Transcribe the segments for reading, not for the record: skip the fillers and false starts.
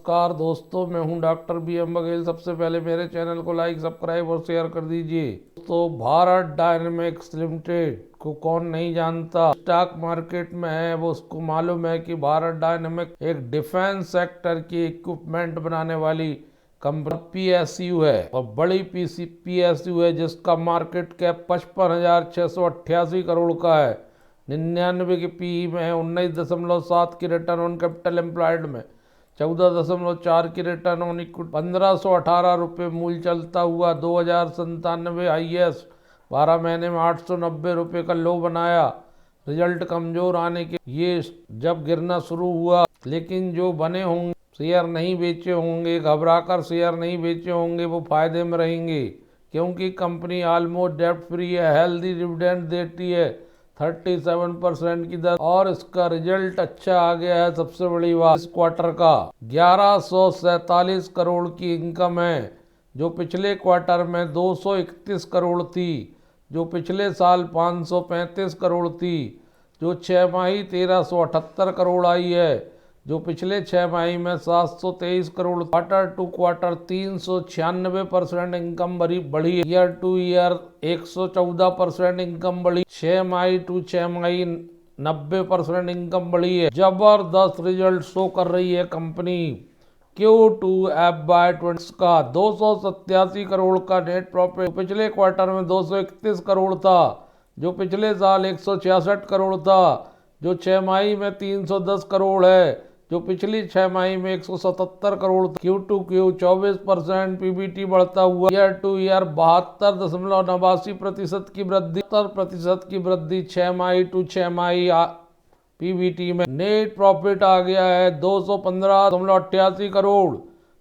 नमस्कार दोस्तों, मैं हूं डॉक्टर BM बघेल। सबसे पहले मेरे चैनल को लाइक, सब्सक्राइब और शेयर कर दीजिए। तो भारत डायनेमिक्स लिमिटेड को कौन नहीं जानता, स्टॉक मार्केट में है वो उसको मालूम है कि भारत डायनेमिक्स एक डिफेंस सेक्टर की इक्विपमेंट बनाने वाली कंपनी PSU है और बड़ी PSU है जिसका मार्केट कैप 55,688 करोड़ का है। 99 की PE में है, 19.7 की रिटर्न ऑन कैपिटल एम्प्लॉयड में, 14.4 की रिटर्न ऑन इक्विटी, 1518 रुपये मूल्य चलता हुआ 2097 IS, 12 महीने में 890 रुपये का लो बनाया। रिजल्ट कमजोर आने के ये जब गिरना शुरू हुआ, लेकिन जो बने होंगे शेयर नहीं बेचे होंगे, घबराकर शेयर नहीं बेचे होंगे, वो फायदे में रहेंगे क्योंकि कंपनी ऑलमोस्ट डेब्ट फ्री है, हेल्दी डिविडेंड देती है 37% की दर और इसका रिजल्ट अच्छा आ गया है। सबसे बड़ी बात, इस क्वार्टर का 1147 करोड़ की इनकम है जो पिछले क्वार्टर में 231 करोड़ थी, जो पिछले साल 535 करोड़ थी, जो 6 माही 1378 करोड़ आई है, जो पिछले 6 माही में 723 crore. Quarter to quarter 396% income बढ़ी। ईयर टू ईयर 114% इनकम बढ़ी। 6 माही टू 6 माही 90% इनकम बढ़ी है। जबरदस्त रिजल्ट शो कर रही है कंपनी। Q2 FY20 का 287 करोड़ का नेट प्रॉफिट, पिछले क्वार्टर में 231 करोड़ था, जो पिछले साल 166 करोड़ था, जो 6 माही में 310 करोड़ है, जो पिछली 6 माही में 177 करोड़ था। Q2Q 24% PBT बढ़ता हुआ। ईयर टू ईयर 72.89% की वृद्धि, 70% की वृद्धि 6 माही टू 6 माही PBT में। नेट प्रॉफिट आ गया है 215.88 करोड़,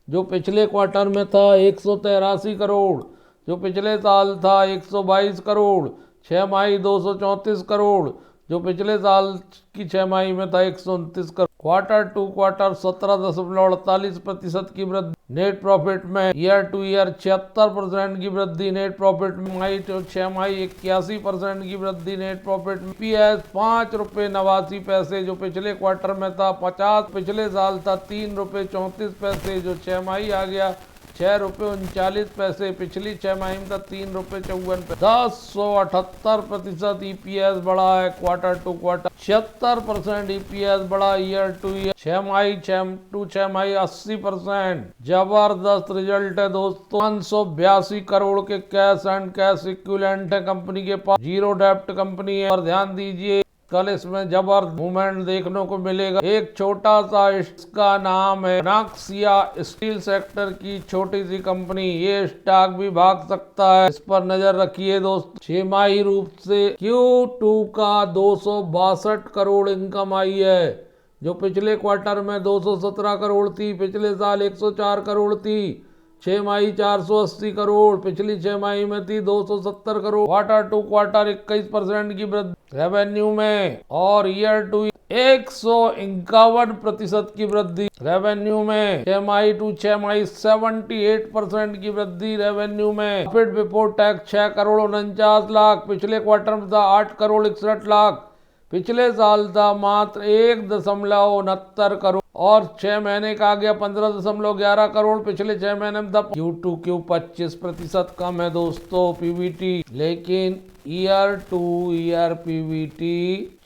जो पिछले क्वार्टर में था 183 करोड़, जो पिछले साल था 122 करोड़। 6 माही 234 करोड़, जो पिछले साल की 6 माही में था 129 करोड़। क्वार्टर टू क्वार्टर 17.48% की वृद्धि नेट प्रॉफिट में। ईयर टू ईयर 76% की वृद्धि नेट प्रॉफिट में। माही तो 6 माही 81% की वृद्धि नेट प्रॉफिट में। EPS 5 रुपये 89 पैसे, जो पिछले क्वार्टर में था 50, पिछले साल था 3 रुपये 34 पैसे, जो 6 माही आ गया 6 रुपये 39 पैसे, पिछली 6 माही में था 3 रुपये 54 पैसे। 10,178% EPS बढ़ा है क्वार्टर टू क्वार्टर। 76% EPS बढ़ा ईयर टू ईयर। 6 माही 6 माही 80%। जबरदस्त रिजल्ट है दोस्तों। 582 करोड़ के कैश एंड कैश इक्विवेलेंट है कंपनी के पास। जीरो डेब्ट कंपनी है। और ध्यान दीजिए कल इसमें जबरदस्त मूवमेंट देखने को मिलेगा। एक छोटा सा, इसका नाम है मनाक्सिया स्टील सेक्टर की छोटी सी कंपनी, ये स्टॉक भी भाग सकता है, इस पर नजर रखिए दोस्तों। 6 माही रूप से Q2 का 262 करोड़ इनकम आई है, जो पिछले क्वार्टर में 217 करोड़ थी, पिछले साल 104 करोड़ थी। 6 माही 480 करोड़, पिछली 6 माही में थी 270 करोड़। क्वार्टर टू क्वार्टर 21% की वृद्धि रेवेन्यू में और ईयर टू 151% की वृद्धि रेवेन्यू में। 6 माही टू 6 माही 78% की वृद्धि रेवेन्यू में। Profit before tax 6 crore 49 lakh, पिछले क्वार्टर में था 8 करोड़ 61 लाख, पिछले साल था मात्र 1.69 करोड़ और 6 महीने का आ गया 15.11 करोड़, पिछले 6 महीने में था। Q2Q 25% कम है दोस्तों PBT, लेकिन ईयर टू ईयर PBT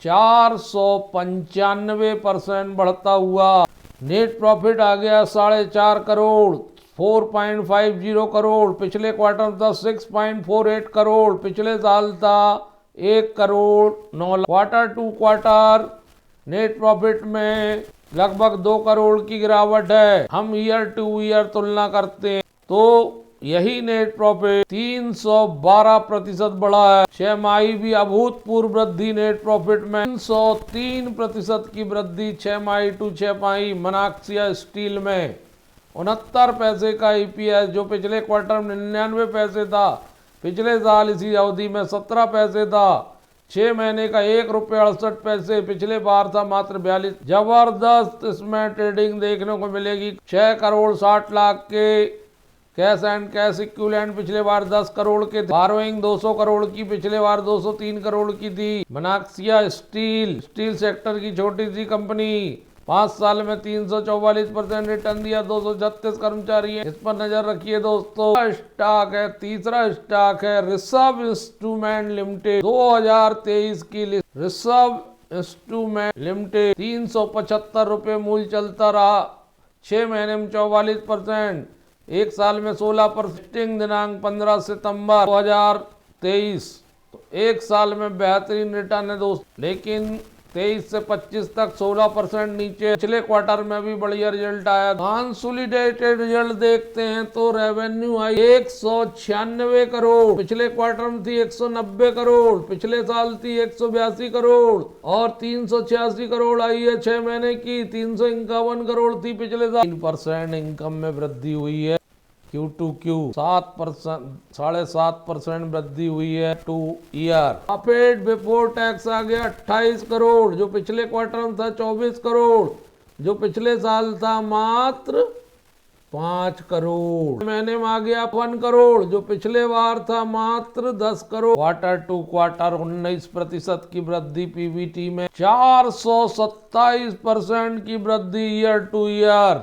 495% बढ़ता हुआ। नेट प्रॉफिट आ गया 4.5 करोड़ 4.50 करोड़, पिछले क्वार्टर था 6.48 करोड़, पिछले साल था 1 crore 9 lakh. Quarter to quarter net profit में लगभग 2 करोड़ की गिरावट है। हम ईयर टू ईयर तुलना करते हैं तो यही नेट प्रॉफिट 312% बढ़ा है। 6 माही भी अभूतपूर्व वृद्धि नेट प्रॉफिट में। 303% की वृद्धि 6 माही टू 6 माही मनाक्सिया स्टील में। 69 पैसे का EPS, जो पिछले क्वार्टर में 99 पैसे था, पिछले साल इसी अवधि में 17 पैसे था। 6 महीने का 1 रुपये 68 पैसे, पिछले बार था मात्र 42। जबरदस्त इसमें ट्रेडिंग देखने को मिलेगी। 6 करोड़ 60 लाख के कैश एंड कैश इक्विवेलेंट पिछले बार 10 करोड़ के। बारोइंग 200 करोड़ की, पिछले बार 203 करोड़ की थी। मनाक्सिया स्टील सेक्टर की छोटी सी कंपनी, 5 साल में 344% रिटर्न दिया, 236 कर्मचारी हैं, इस पर नजर रखिए दोस्तों। स्टॉक है, तीसरा स्टॉक है रिसर्व इंस्ट्रूमेंट लिमिटेड, 2023 की लिस्ट। रिसर्व इंस्ट्रूमेंट लिमिटेड 375 रुपए मूल्य चलता रहा, 6 महीने में 44%, एक साल में 16%, दिनांक 15 सितंबर 2023। तो एक साल में बेहतरीन रिटर्न है दोस्तों, लेकिन 23 से 25 तक 16% नीचे। पिछले क्वार्टर में भी बढ़िया रिजल्ट आया। कंसोलिडेटेड रिजल्ट देखते हैं तो रेवेन्यू आई 196 करोड़, पिछले क्वार्टर में थी 190 करोड़, पिछले साल थी 182 करोड़ और 386 करोड़ आई है 6 महीने की। 351 करोड़ थी पिछले साल। 3% इनकम में वृद्धि हुई है Q2Q, 7%, 7.5% वृद्धि हुई है 2 ईयर। प्रॉफिट बिफोर टैक्स आ गया 28 करोड़, जो पिछले क्वार्टर में था 24 करोड़, जो पिछले साल था मात्र 5 करोड़। महीने में आ गया 1 करोड़, जो पिछले बार था मात्र 10 करोड़। क्वार्टर टू क्वार्टर 19% की वृद्धि। पीबीटी में 427% की वृद्धि ईयर टू ईयर।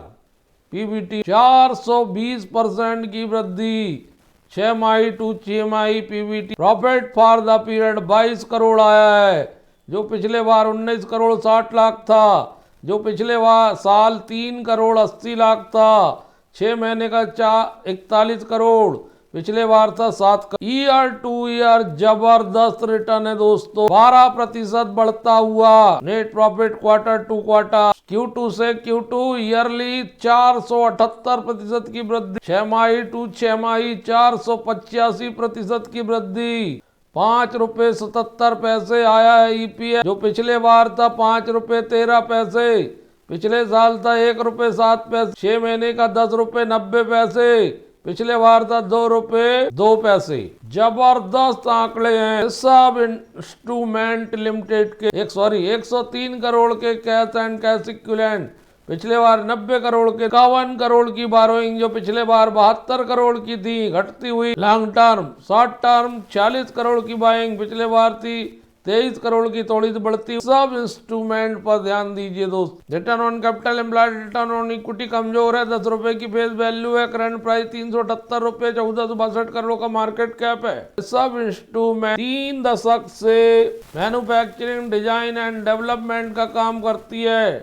पीबीटी 420% की वृद्धि 6 माही टू 6 माही। PBT profit for the period 22 crore आया है, जो पिछले बार 19 करोड़ 60 लाख था, जो पिछले बार साल 3 करोड़ 80 लाख था। 6 महीने का 41 करोड़, पिछले बार था 7 करोड़। ईयर टू ईयर जबरदस्त रिटर्न है दोस्तों, 12% बढ़ता हुआ net profit quarter to quarter. Q2 से Q2 ईयरली 478% की वृद्धि, 6 माही टू 6 माही 485% की वृद्धि। 5 रुपए 77 पैसे आया है EPS, जो पिछले बार था 5 रुपए 13 पैसे, पिछले साल था 1 रुपए 7 पैसे। 6 महीने का 10 रुपए 90 पैसे, पिछले बार था 2 रुपए 2 पैसे। जबरदस्त आंकड़े हैं। सब इंस्ट्रूमेंट लिमिटेड के 103 करोड़ के कैश एंड कैश इक्विवेलेंट, पिछले बार 90 करोड़ के। 51 करोड़ की बारोइंग, जो पिछले बार 72 करोड़ की थी, घटती हुई। Long term, short term 40 crore की बाइंग, पिछले बार थी 23 करोड़ की, थोड़ी सी बढ़ती। सब इंस्ट्रूमेंट पर ध्यान दीजिए दोस्त। Return on capital employed, return on equity कमजोर है, 10 रुपए की फेस वैल्यू है। करंट प्राइस 378 रुपए, 1462 करोड़ का मार्केट कैप है। सब इंस्ट्रूमेंट 3 दशक से मैन्युफैक्चरिंग, डिजाइन एंड डेवलपमेंट का काम करती है,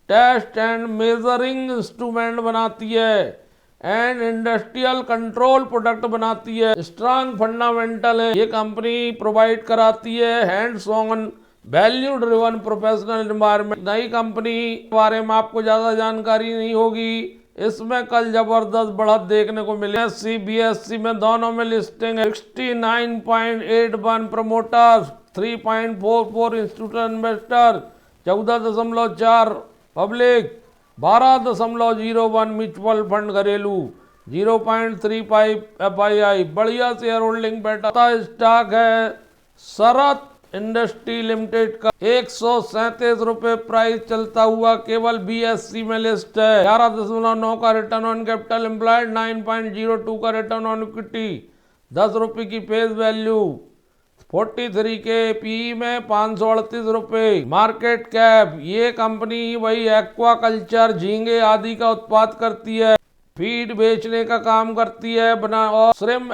टेस्ट एंड मेजरिंग इंस्ट्रूमेंट बनाती है एंड इंडस्ट्रियल कंट्रोल प्रोडक्ट बनाती है। स्ट्रांग फंडामेंटल है ये कंपनी प्रोवाइड कराती है, hands on value driven professional environment. नई कंपनी के बारे में आपको ज्यादा जानकारी नहीं होगी, इसमें कल जबरदस्त बढ़त देखने को मिले। BSE में दोनों में लिस्टिंग है। 69.81 promoters, 3.44 institutional investor, 14.4 public, 12.01 mutual fund घरेलू, 0.35 FII। बढ़िया शेयर होल्डिंग पैटर्न। स्टॉक है शरत इंडस्ट्री लिमिटेड का, 137 रुपए प्राइस चलता हुआ, केवल BSE में लिस्ट है। 11.9 का रिटर्न ऑन कैपिटल एम्प्लॉयड, 9.02 का रिटर्न ऑन इक्विटी, 10 रुपए की फेस वैल्यू, 43 के PE में 538 रुपए। मार्केट कैप, ये कंपनी वही एक्वा कल्चर, झींगे आदि का उत्पाद करती है, फीड बेचने का काम करती है, बना और श्रिम्प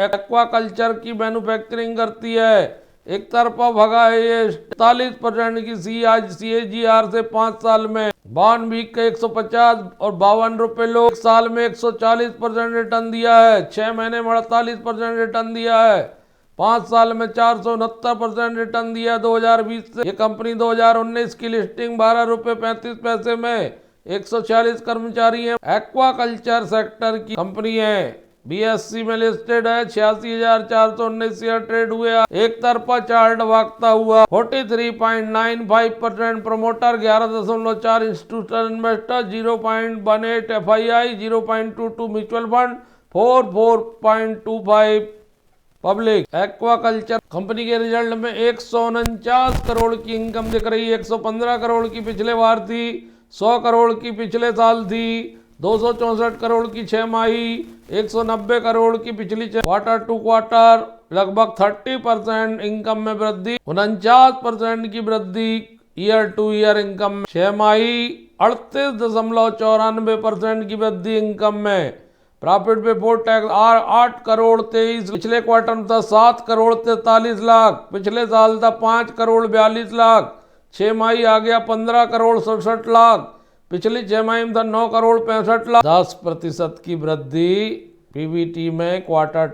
एक्वा कल्चर की मैन्युफैक्चरिंग करती है। एक तरफा भगा है ये 47% की CAGR से 5 साल में। बॉन्ड वीक के 150 और 52 रुपए लो, एक साल में 140% रिटर्न दिया है, 6 महीने में 48% रिटर्न दिया है, 5 साल में 469% रिटर्न दिया 2020 से। ये कंपनी 2019 की लिस्टिंग 12 रुपए 35 पैसे में, 146 कर्मचारी हैं, एक्वा कल्चर सेक्टर की कंपनी है, BSE में लिस्टेड है, 86,419 शेयर ट्रेड हुए। एक तरफा चार्ट भागता हुआ, 43.95% promoter, 11.4 institutional investor, 0.18 FII, 0.22 mutual fund, 4.25 public. Aqua culture company के रिजल्ट में 149 करोड़ की इनकम दिख रही है, 115 करोड़ की पिछले बार थी, 100 करोड़ की पिछले साल थी, 264 करोड़ की 6 माही, 190 करोड़ की पिछली क्वार्टर टू क्वार्टर, लगभग 30% इनकम में वृद्धि, 49% की वृद्धि ईयर टू ईयर इनकम 6 माही 38.94% की वृद्धि इनकम में। प्रॉफिट बिफोर टैक्स 8 करोड़ 23, पिछले क्वार्टर में था 7 करोड़ 43 लाख, पिछले साल था 5 करोड़ 42 लाख, 6 माही आ गया 15 करोड़ 67 लाख, पिछली 6 माही में था 9 करोड़ 65 लाख, 10% की वृद्धि पीबीटी में क्वार्टर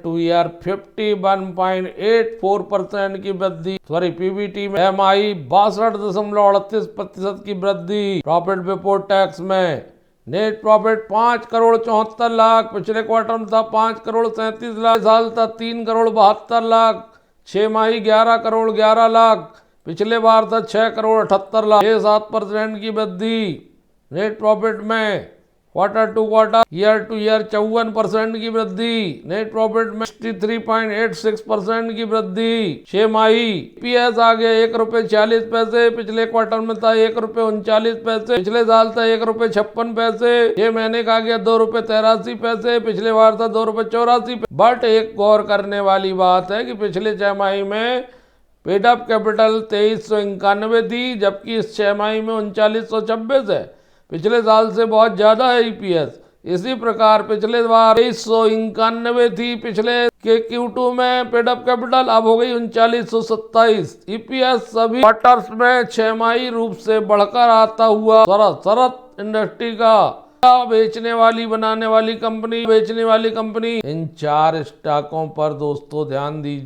टू ईयर 51.84% की वृद्धि, पीबीटी में 6 माही 62.38% की वृद्धि। प्रॉफिट बिफोर टैक्स में नेट प्रॉफिट 5 करोड़ 74 लाख, पिछले क्वार्टर में था 5 करोड़ 37 लाख, साल था 3 करोड़ 72 लाख, 6 माही 11 करोड़ 11 लाख, पिछले बार था 6 करोड़ 78 लाख, 7% की वृद्धि। नेट प्रॉफिट में क्वार्टर टू ईयर 54% की वृद्धि, नेट प्रॉफिट में 63.86% की वृद्धि। 6 माही ईपीएस आ गया 1 रुपये 40 पैसे, पिछले क्वार्टर में था 1 रुपये 39 पैसे, पिछले साल था 1 रुपये 56 पैसे, 6 महीने का आ गया 2 रुपये 83 पैसे, पिछले बार था 2 रुपये 84 पैसे। बट एक गौर करने वाली बात है कि पिछले 6 माही में पेड अप कैपिटल 2391 थी, जबकि इस 6 माही में 3926 है, पिछले साल से बहुत ज्यादा है ईपीएस। इसी प्रकार पिछले बार 2391 थी, पिछले के Q2 में पेड अप कैपिटल, अब हो गई 3927। ईपीएस सभी क्वार्टर्स में 6 माही रूप से बढ़कर आता हुआ सरत इंडस्ट्री का बेचने वाली बनाने वाली कंपनी, बेचने वाली कंपनी, इन 4 स्टॉकों पर दोस्तों ध्यान दीजिए।